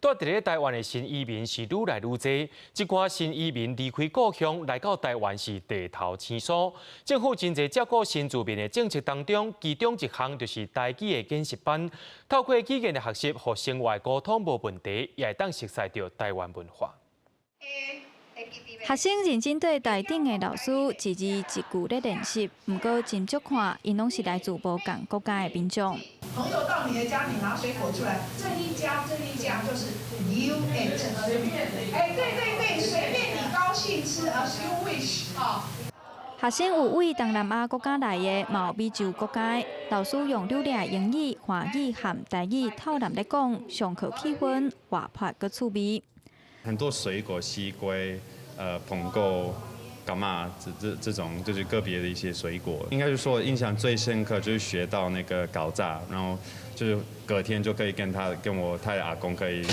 住伫咧台湾的新移民是愈来愈多，一寡新移民离开故乡来到台湾是地头青疏。政府真侪照顾新住民的政策当中，其中一项就是台语的见习班，透过语言的学习，和生活沟通无问题，也会当熟悉到台湾文化。学生认真对台顶的老师一字一句咧练习，不过真足看，因拢是来自无共国家的民众。朋友到你的家里拿水果出来，这一家就是 you and 随便，对，随便你高兴吃，as you wish 啊。学生有为东南亚国家来的，嘛有美洲国家的。老师用流利的英语、华语和台语透南咧讲，上课气氛活泼佮趣味。很多水果，西瓜、捧果、柑嘛，这种就是个别的一些水果。应该是说印象最深刻就是学到那个搞炸，然后就是隔天就可以跟我太太阿公可以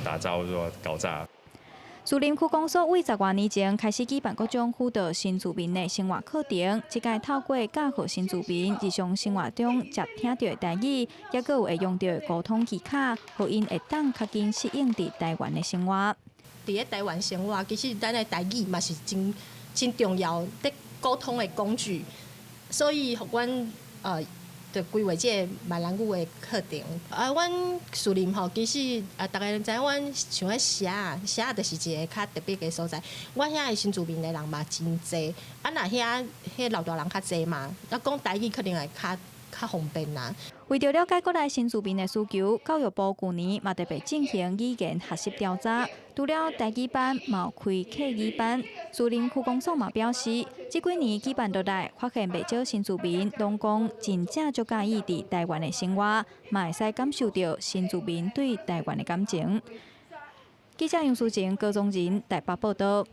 打招呼说搞炸。树林区公所为10多年前开始举办各种辅导新住民的生活课程，即个透过教学新住民日常生活中接听到的台语，也佮有会用到的沟通技巧，互因会当较紧适应伫台湾的生活。伫咧台湾生活，其实咱的台语嘛是真重要的沟通的工具，所以互阮就规划这个闽南语的课程。阮树林吼，其实大家知影，阮像咧写就是一个较特别的所在。我遐的新住民的人嘛真侪，若遐老大人较侪嘛，讲台语可能会较方便啦。为着了解国内新住民的需求，教育部去年嘛特别进行语言学习调查，除了台语班，嘛有开客语班。树林区公所嘛表示，这几年举办落来，发现袂少新住民拢讲真正足介意伫台湾的生活，嘛会使感受到新住民对台湾的感情。记者杨淑晴、高宗仁台北报道。